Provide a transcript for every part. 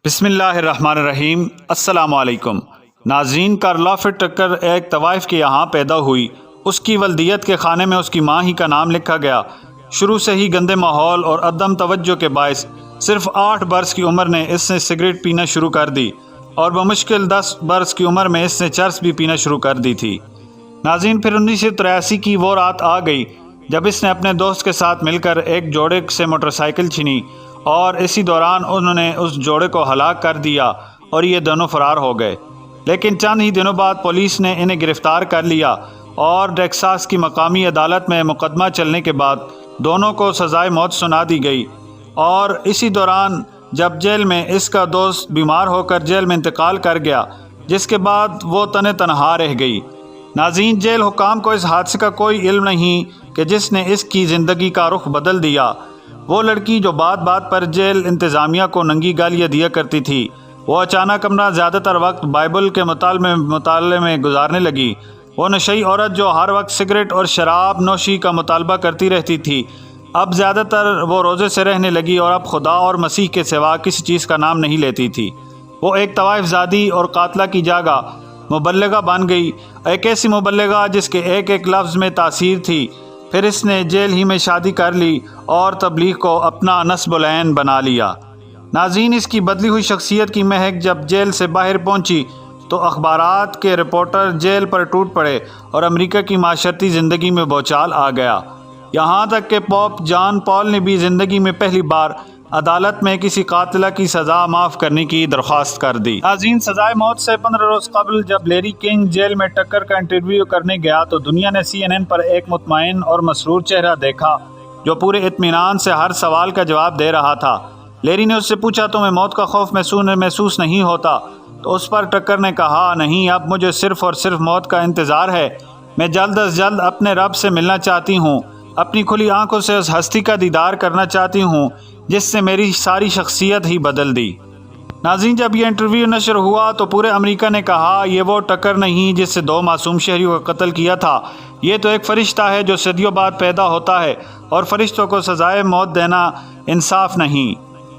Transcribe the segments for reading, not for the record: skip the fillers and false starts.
بسم اللہ الرحمن الرحیم۔ السلام علیکم ناظرین۔ کارلا فٹ ٹکر ایک طوائف کے یہاں پیدا ہوئی۔ اس کی ولدیت کے خانے میں اس کی ماں ہی کا نام لکھا گیا۔ شروع سے ہی گندے ماحول اور عدم توجہ کے باعث صرف 8 برس کی عمر نے اس نے سگریٹ پینا شروع کر دی اور بمشکل 10 برس کی عمر میں اس نے چرس بھی پینا شروع کر دی تھی۔ ناظرین، پھر 1983 کی وہ رات آ گئی جب اس نے اپنے دوست کے ساتھ مل کر ایک جوڑے سے موٹر سائیکل چھینی اور اسی دوران انہوں نے اس جوڑے کو ہلاک کر دیا اور یہ دونوں فرار ہو گئے۔ لیکن چند ہی دنوں بعد پولیس نے انہیں گرفتار کر لیا اور ٹیکساس کی مقامی عدالت میں مقدمہ چلنے کے بعد دونوں کو سزائے موت سنا دی گئی۔ اور اسی دوران جب جیل میں اس کا دوست بیمار ہو کر جیل میں انتقال کر گیا، جس کے بعد وہ تنہا رہ گئی۔ ناظرین، جیل حکام کو اس حادثے کا کوئی علم نہیں کہ جس نے اس کی زندگی کا رخ بدل دیا۔ وہ لڑکی جو بات بات پر جیل انتظامیہ کو ننگی گالیاں دیا کرتی تھی، وہ اچانک اپنا زیادہ تر وقت بائبل کے مطالعے میں گزارنے لگی۔ وہ نشئی عورت جو ہر وقت سگریٹ اور شراب نوشی کا مطالبہ کرتی رہتی تھی، اب زیادہ تر وہ روزے سے رہنے لگی اور اب خدا اور مسیح کے سوا کسی چیز کا نام نہیں لیتی تھی۔ وہ ایک طوائف زادی اور قاتلہ کی جگہ مبلغہ بن گئی، ایک ایسی مبلغہ جس کے ایک ایک لفظ میں تاثیر تھی۔ پھر اس نے جیل ہی میں شادی کر لی اور تبلیغ کو اپنا نصب العین بنا لیا۔ ناظرین، اس کی بدلی ہوئی شخصیت کی مہک جب جیل سے باہر پہنچی تو اخبارات کے رپورٹر جیل پر ٹوٹ پڑے اور امریکہ کی معاشرتی زندگی میں بھوچال آ گیا۔ یہاں تک کہ پوپ جان پال نے بھی زندگی میں پہلی بار عدالت میں کسی قاتلہ کی سزا معاف کرنے کی درخواست کر دی۔ ناظرین، سزائے موت سے 15 روز قبل جب لیری کنگ جیل میں ٹکر کا انٹرویو کرنے گیا تو دنیا نے CNN پر ایک مطمئن اور مسرور چہرہ دیکھا جو پورے اطمینان سے ہر سوال کا جواب دے رہا تھا۔ لیری نے اس سے پوچھا، تمہیں موت کا خوف محسوس نہیں ہوتا؟ تو اس پر ٹکر نے کہا، نہیں، اب مجھے صرف اور صرف موت کا انتظار ہے۔ میں جلد از جلد اپنے رب سے ملنا چاہتی ہوں، اپنی کھلی آنکھوں سے اس ہستی کا دیدار کرنا چاہتی ہوں جس سے میری ساری شخصیت ہی بدل دی۔ ناظرین، جب یہ انٹرویو نشر ہوا تو پورے امریکہ نے کہا، یہ وہ ٹکر نہیں جس سے 2 معصوم شہریوں کا قتل کیا تھا، یہ تو ایک فرشتہ ہے جو صدیوں بعد پیدا ہوتا ہے، اور فرشتوں کو سزائے موت دینا انصاف نہیں۔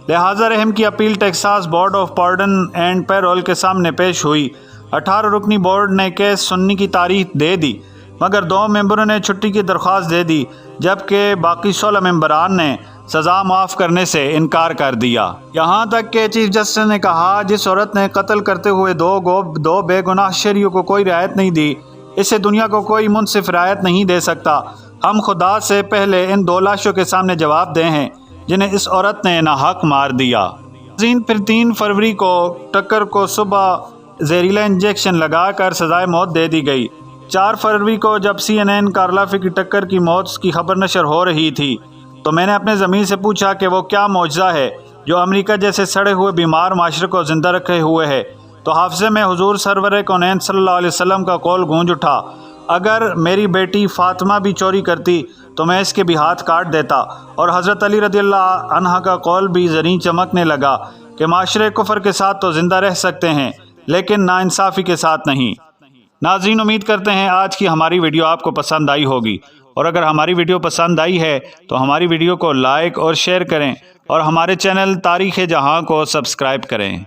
لہٰذا رحم کی appeal Texas board of pardon and payroll کے سامنے پیش ہوئی۔ 18 رکنی بورڈ نے کیس سننے کی تاریخ دے دی، مگر 2 ممبروں نے چھٹی کی درخواست دے دی، جبکہ باقی 16 ممبران نے سزا معاف کرنے سے انکار کر دیا۔ یہاں تک کہ چیف جسٹس نے کہا، جس عورت نے قتل کرتے ہوئے 2 بے گناہ شہریوں کو کوئی رعایت نہیں دی، اسے دنیا کو کوئی منصف رعایت نہیں دے سکتا۔ ہم خدا سے پہلے ان 2 لاشوں کے سامنے جواب دہ ہیں جنہیں اس عورت نے ناحق مار دیا۔ پھر 3 فروری کو ٹکر کو صبح زہریلا انجیکشن لگا کر سزائے موت دے دی گئی۔ 4 فروری کو جب CNN کارلا فٹ ٹکر کی موت کی خبر نشر ہو رہی تھی تو میں نے اپنے ضمیر سے پوچھا کہ وہ کیا معجزہ ہے جو امریکہ جیسے سڑے ہوئے بیمار معاشرے کو زندہ رکھے ہوئے ہے۔ تو حافظے میں حضور سرور کونین صلی اللہ علیہ وسلم کا قول گونج اٹھا، اگر میری بیٹی فاطمہ بھی چوری کرتی تو میں اس کے بھی ہاتھ کاٹ دیتا۔ اور حضرت علی رضی اللہ عنہ کا قول بھی زریں چمکنے لگا کہ معاشرے کفر کے ساتھ تو زندہ رہ سکتے ہیں لیکن ناانصافی کے ساتھ نہیں۔ ناظرین، امید کرتے ہیں آج کی ہماری ویڈیو آپ کو پسند آئی ہوگی، اور اگر ہماری ویڈیو پسند آئی ہے تو ہماری ویڈیو کو لائک اور شیئر کریں اور ہمارے چینل تاریخ جہاں کو سبسکرائب کریں۔